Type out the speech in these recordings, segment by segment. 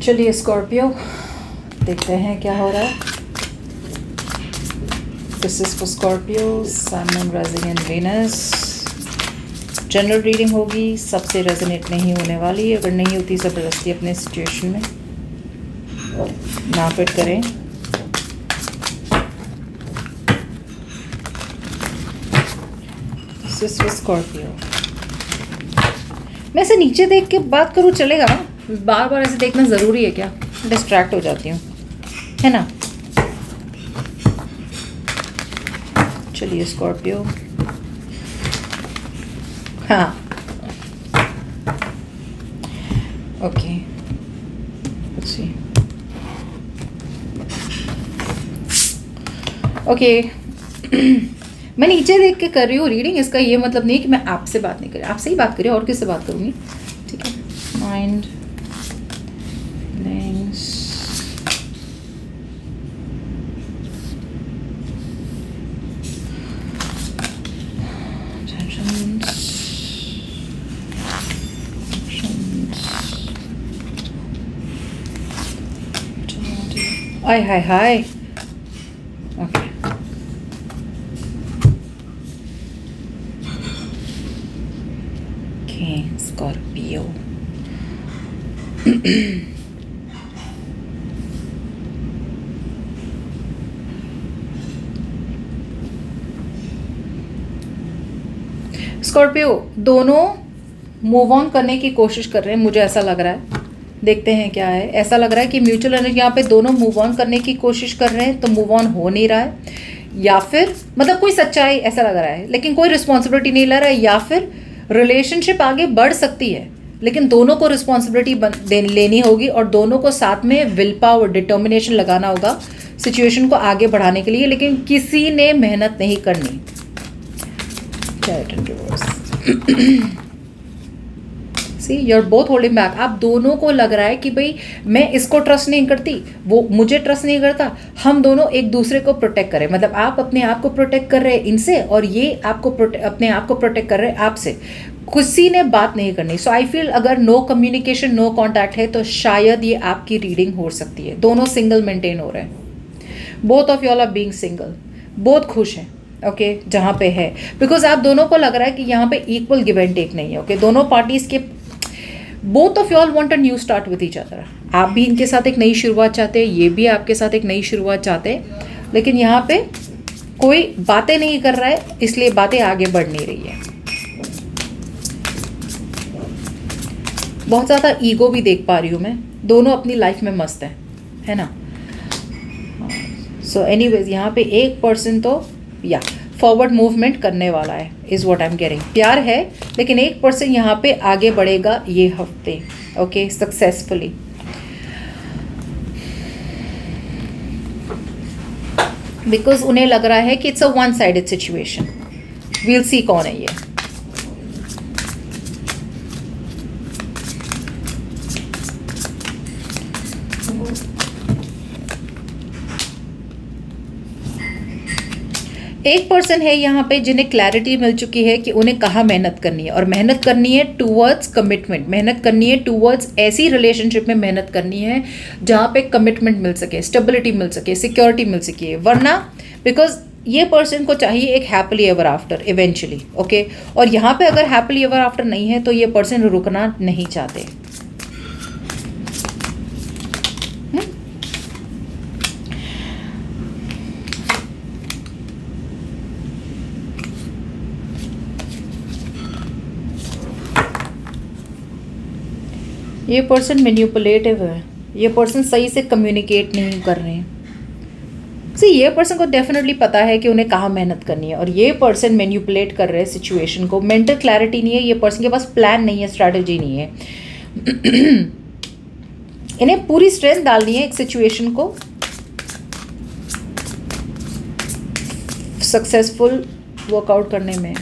चलिए स्कॉर्पियो, देखते हैं क्या हो रहा है। This is for Scorpio, sun moon rising in Venus. General reading होगी, सबसे रेजोनेट नहीं होने वाली। अगर नहीं होती ज़बरदस्ती अपने सिचुएशन में ना फिट करें। This is for Scorpio. मैं ऐसे नीचे देख के बात करूँ चलेगा ना? बार बार ऐसे देखना ज़रूरी है क्या? डिस्ट्रैक्ट हो जाती हूँ, है ना? चलिए स्कॉर्पियो। हाँ, ओके, लेट्स सी। ओके, मैं नीचे देख के कर रही हूँ रीडिंग। इसका ये मतलब नहीं कि मैं आपसे बात नहीं कर रही। आपसे ही बात करिए, और किससे बात करूँगी? ठीक है। Mind, feelings, tensions, hi hi hi. Okay, Scorpio. Scorpio, दोनों मूव ऑन करने की कोशिश कर रहे हैं, मुझे ऐसा लग रहा है। देखते हैं क्या है। ऐसा लग रहा है कि म्यूचुअल एनर्जी यहाँ पे दोनों मूव ऑन करने की कोशिश कर रहे हैं, तो मूव ऑन हो नहीं रहा है, या फिर मतलब कोई सच्चाई, ऐसा लग रहा है, लेकिन कोई रिस्पॉन्सिबिलिटी नहीं ले रहा है, या फिर रिलेशनशिप आगे बढ़ सकती है, लेकिन दोनों को रिस्पॉन्सिबिलिटी लेनी होगी और दोनों को साथ में विल पावर, डिटर्मिनेशन लगाना होगा सिचुएशन को आगे बढ़ाने के लिए, लेकिन किसी ने मेहनत नहीं करनी। See, you are both holding back. आप दोनों को लग रहा है कि भाई मैं इसको ट्रस्ट नहीं करती, वो मुझे ट्रस्ट नहीं करता, हम दोनों एक दूसरे को प्रोटेक्ट करें। मतलब आप अपने आप को प्रोटेक्ट कर रहे हैं इनसे, और ये आपको अपने आप को प्रोटेक्ट कर रहे हैं आपसे। किसी ने बात नहीं करनी। सो आई फील अगर नो कम्युनिकेशन, नो कॉन्टैक्ट है, तो शायद ये आपकी रीडिंग हो सकती है। दोनों सिंगल मेंटेन हो रहे हैं। Both of you all are being single. बहुत खुश हैं, ओके, जहाँ पे है, बिकॉज आप दोनों को लग रहा है कि यहाँ पे इक्वल गिव एंड टेक नहीं है। ओके, दोनों पार्टीज के, both of you all want a new start with each other. आप भी इनके साथ एक नई शुरुआत चाहते हैं, ये भी आपके साथ एक नई शुरुआत चाहते हैं, लेकिन यहाँ पे कोई बातें नहीं कर रहा है, इसलिए बातें आगे बढ़ नहीं रही है। बहुत ज़्यादा ईगो भी देख पा रही हूँ मैं। दोनों अपनी लाइफ में मस्त है ना? सो एनीवेज, यहाँ पे एक पर्सन तो या फॉरवर्ड मूवमेंट करने वाला है, is what I am getting. प्यार है, लेकिन एक पर्सन यहाँ पे आगे बढ़ेगा ये हफ्ते, ओके, सक्सेसफुली। बिकॉज उन्हें लग रहा है कि it's a one sided situation. We'll see कौन है ये। एक पर्सन है यहाँ पे जिन्हें क्लैरिटी मिल चुकी है कि उन्हें कहाँ मेहनत करनी है, और मेहनत करनी है टूवर्ड्स कमिटमेंट। मेहनत करनी है टूवर्ड्स ऐसी रिलेशनशिप में मेहनत करनी है जहाँ पे कमिटमेंट मिल सके, स्टेबिलिटी मिल सके, सिक्योरिटी मिल सके। वरना बिकॉज ये पर्सन को चाहिए एक happily ever after eventually, okay, और यहाँ पे अगर हैप्पीली एवर आफ्टर नहीं है तो ये पर्सन रुकना नहीं चाहते। ये पर्सन मैनिपुलेटिव है। ये पर्सन सही से कम्युनिकेट नहीं कर रहे हैं। सी, ये पर्सन को डेफिनेटली पता है कि उन्हें कहाँ मेहनत करनी है, और ये पर्सन मैनिपुलेट कर रहे हैं सिचुएशन को। मेंटल क्लैरिटी नहीं है, ये पर्सन के पास प्लान नहीं है, स्ट्रैटेजी नहीं है। इन्हें पूरी स्ट्रेंथ डालनी है एक सिचुएशन को सक्सेसफुल वर्कआउट करने में।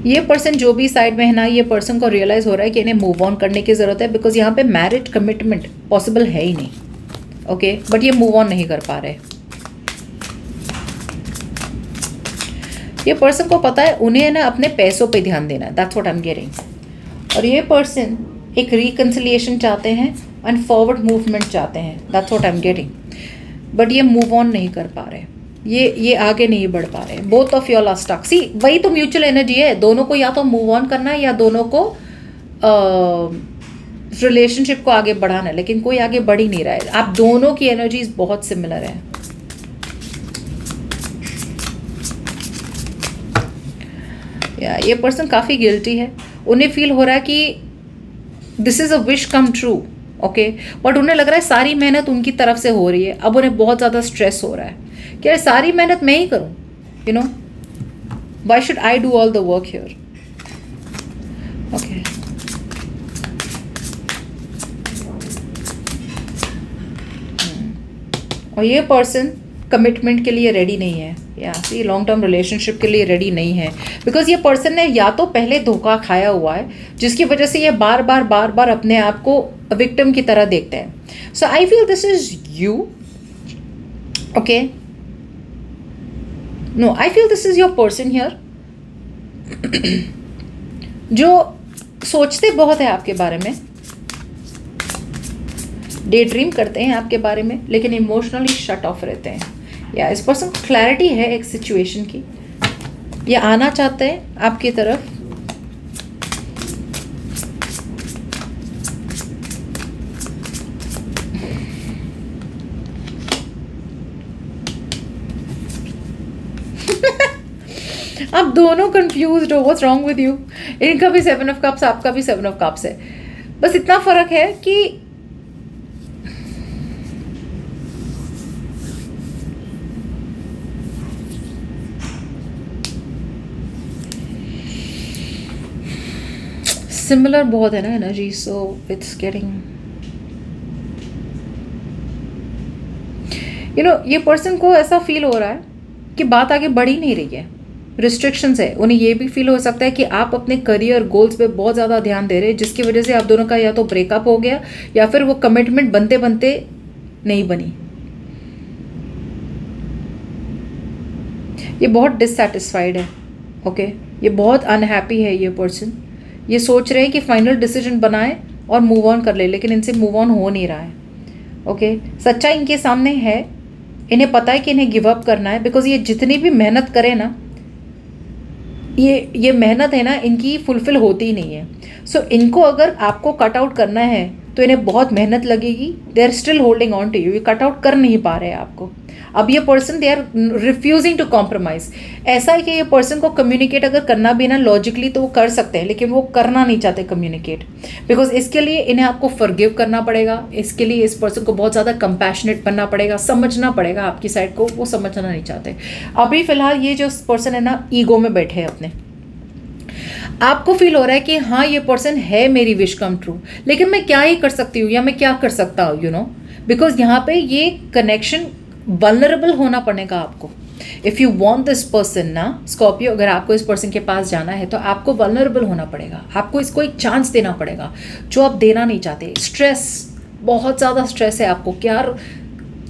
ये पर्सन जो भी साइड में है ना, ये पर्सन को रियलाइज़ हो रहा है कि इन्हें मूव ऑन करने की ज़रूरत है, बिकॉज यहाँ पे मैरिज कमिटमेंट पॉसिबल है ही नहीं, ओके बट ये मूव ऑन नहीं कर पा रहे। ये पर्सन को पता है उन्हें ना अपने पैसों पे ध्यान देना है, that's what I am getting. और ये पर्सन एक रिकन्सिलिएशन चाहते हैं एंड फॉरवर्ड मूवमेंट चाहते हैं, that's what I am getting. But ये मूव ऑन नहीं कर पा रहे, ये आगे नहीं बढ़ पा रहे। Both of your are stuck. See वही तो म्यूचुअल एनर्जी है, दोनों को या तो मूव ऑन करना है या दोनों को रिलेशनशिप को आगे बढ़ाना है, लेकिन कोई आगे बढ़ ही नहीं रहा है। आप दोनों की एनर्जीज बहुत सिमिलर है। या ये पर्सन काफ़ी गिल्टी है, उन्हें फील हो रहा है कि this is a wish come true, okay but उन्हें लग रहा है सारी मेहनत उनकी तरफ से हो रही है। अब उन्हें बहुत ज़्यादा स्ट्रेस हो रहा है कि यार सारी मेहनत मैं ही करूँ, you know why should I do all the work here, okay. और ये पर्सन कमिटमेंट के लिए रेडी नहीं है, या सी लॉन्ग टर्म रिलेशनशिप के लिए रेडी नहीं है, बिकॉज ये पर्सन ने या तो पहले धोखा खाया हुआ है जिसकी वजह से ये बार बार अपने आप को विक्टिम की तरह देखते हैं। So I feel this is you, okay no I feel this is your person here जो सोचते बहुत है आपके बारे में, डे ड्रीम करते हैं आपके बारे में, लेकिन इमोशनली शट ऑफ रहते हैं। या इस पर्सन को क्लैरिटी है एक सिचुएशन की, ये आना चाहते हैं आपकी तरफ, आप दोनों कंफ्यूज्ड हो, व्हाट्स रॉन्ग विद यू। इनका भी 7 ऑफ कप्स, आपका भी 7 ऑफ कप्स है, बस इतना फर्क है कि सिमिलर बहुत है ना energy, so it's getting you know ये पर्सन को ऐसा फील हो रहा है कि बात आगे बढ़ ही नहीं रही है, रिस्ट्रिक्शंस है। उन्हें ये भी फील हो सकता है कि आप अपने करियर गोल्स पे बहुत ज़्यादा ध्यान दे रहे हैं, जिसकी वजह से आप दोनों का या तो ब्रेकअप हो गया या फिर वो कमिटमेंट बनते बनते नहीं बनी। ये बहुत डिससेटिस्फाइड है, ओके ये बहुत अनहैप्पी है। ये पर्सन ये सोच रहे हैं कि फाइनल डिसीजन बनाए और मूव ऑन कर ले, लेकिन इनसे मूव ऑन हो नहीं रहा है, ओके सच्चाई इनके सामने है, इन्हें पता है कि इन्हें गिव अप करना है, बिकॉज ये जितनी भी मेहनत करें ना, ये मेहनत है ना इनकी फुलफिल होती ही नहीं है। सो इनको अगर आपको कट आउट करना है तो इन्हें बहुत मेहनत लगेगी। They are still holding on to you, ये कट आउट कर नहीं पा रहे हैं आपको। अब ये person they are refusing to compromise. ऐसा है कि ये पर्सन को कम्युनिकेट अगर करना भी ना लॉजिकली तो वो कर सकते हैं, लेकिन वो करना नहीं चाहते कम्युनिकेट, बिकॉज इसके लिए इन्हें आपको फॉरगिव करना पड़ेगा। इसके लिए इस पर्सन को बहुत ज़्यादा कंपैशनेट बनना पड़ेगा, समझना पड़ेगा आपकी साइड को, वो समझना नहीं चाहते। अभी फिलहाल ये जो पर्सन है ना ईगो में बैठे हैं अपने, आपको फील हो रहा है कि हाँ ये पर्सन है मेरी विश कम ट्रू, लेकिन मैं क्या ही कर सकती हूँ या मैं क्या कर सकता हूँ, यू नो, बिकॉज यहाँ पे ये कनेक्शन वल्नरेबल होना पड़ेगा आपको। If you want this person ना स्कॉर्पियो, अगर आपको इस पर्सन के पास जाना है तो आपको वल्नरेबल होना पड़ेगा, आपको इसको एक चांस देना पड़ेगा जो आप देना नहीं चाहते। स्ट्रेस, बहुत ज़्यादा स्ट्रेस है आपको, क्या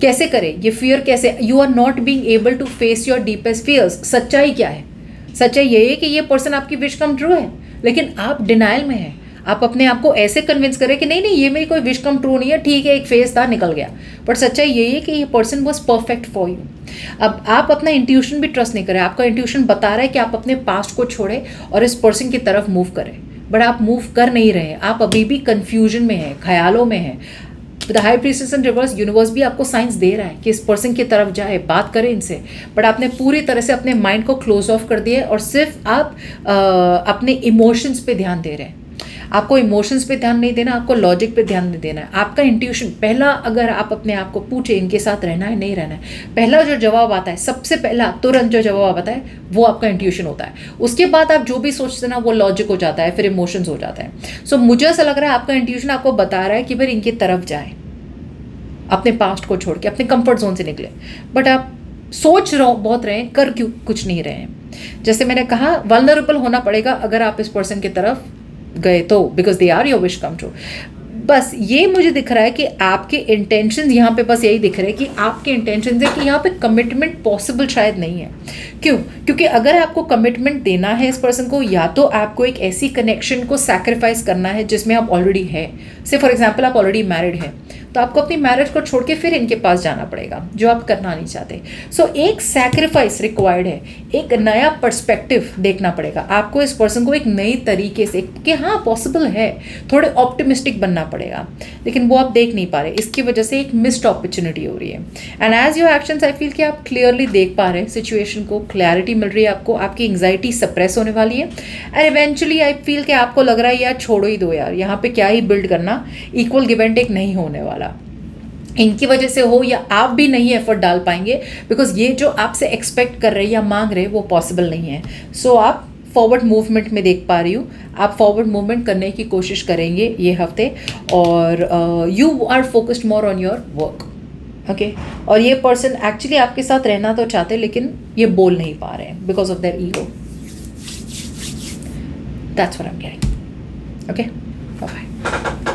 कैसे करें ये फियर, कैसे you are not being able to face your deepest fears. सच्चाई क्या है? सच्चाई यही है कि ये पर्सन आपकी विश कम ट्रू है, लेकिन आप डिनाइल में हैं। आप अपने आप को ऐसे कन्विंस करें कि नहीं नहीं ये मेरी कोई विश कम ट्रू नहीं है, ठीक है एक फेज था निकल गया, बट सच्चाई यही है कि ये person was perfect for you. अब आप अपना इंट्यूशन भी ट्रस्ट नहीं करें, आपका इंट्यूशन बता रहा है कि आप अपने पास्ट को छोड़ें और इस पर्सन की तरफ मूव करें, बट आप मूव कर नहीं रहे, आप अभी भी कन्फ्यूजन में हैं, ख्यालों में हैं। The high priestess in reverse, universe भी आपको साइंस दे रहा है कि इस पर्सन की तरफ जाए, बात करें इनसे, बट आपने पूरी तरह से अपने माइंड को क्लोज ऑफ कर दिया है और सिर्फ आप अपने इमोशंस पे ध्यान दे रहे हैं। आपको इमोशंस पे ध्यान नहीं देना, आपको लॉजिक पे ध्यान नहीं देना है। आपका इंट्यूशन पहला, अगर आप अपने आप को पूछे इनके साथ रहना है नहीं रहना है, पहला जो जवाब आता है, सबसे पहला तुरंत जो जवाब आता है वो आपका इंट्यूशन होता है। उसके बाद आप जो भी सोचते ना वो लॉजिक हो जाता है, फिर इमोशंस हो जाता है। सो मुझे ऐसा लग रहा है आपका इंट्यूशन आपको बता रहा है कि भाई इनकी तरफ जाए, अपने पास्ट को छोड़ के, अपने कंफर्ट जोन से निकले, बट आप सोच रहे बहुत रहे हैं, कर क्यों कुछ नहीं रहे हैं। जैसे मैंने कहा वल्नरेबल होना पड़ेगा अगर आप इस पर्सन की तरफ गए तो, because they are your wish come true. बस ये मुझे दिख रहा है कि आपके इंटेंशंस यहाँ पे बस यही दिख रहे हैं कि आपके इंटेंशंस है कि यहाँ पे कमिटमेंट पॉसिबल शायद नहीं है। क्यों? क्योंकि अगर आपको कमिटमेंट देना है इस पर्सन को, या तो आपको एक ऐसी कनेक्शन को सैक्रिफाइस करना है जिसमें आप ऑलरेडी हैं। से फॉर एग्जाम्पल आप ऑलरेडी मैरिड हैं, तो आपको अपनी मैरिज को छोड़ के फिर इनके पास जाना पड़ेगा जो आप करना नहीं चाहते। सो एक सैक्रिफाइस रिक्वायर्ड है, एक नया पर्सपेक्टिव देखना पड़ेगा आपको इस पर्सन को एक नई तरीके से कि हाँ पॉसिबल है, थोड़े ऑप्टिमिस्टिक बनना पड़ेगा, लेकिन वो आप देख नहीं पा रहे। इसकी वजह से एक मिस्ड अपॉर्चुनिटी हो रही है। And as your actions I feel कि आप क्लियरली देख पा रहे हैं सिचुएशन को, क्लैरिटी मिल रही है आपको, आपकी एंग्जाइटी सप्रेस होने वाली है। एंड इवेंचुअली आई फील कि आपको लग रहा है यार छोड़ो ही दो यार, यहाँ पे क्या ही बिल्ड करना, इक्वल गिव एंड टेक नहीं होने वाला। इनकी वजह से हो या आप भी नहीं एफर्ट डाल पाएंगे, बिकॉज ये जो आपसे एक्सपेक्ट कर रहे हैं या मांग रहे हैं वो पॉसिबल नहीं है। सो आप फॉरवर्ड मूवमेंट में देख पा रही हूँ, आप फॉरवर्ड मूवमेंट करने की कोशिश करेंगे ये हफ्ते, और you are focused more on your work. Okay, और ये पर्सन एक्चुअली आपके साथ रहना तो चाहते लेकिन ये बोल नहीं पा रहे हैं because of their ego. That's what I am getting. Okay, bye bye.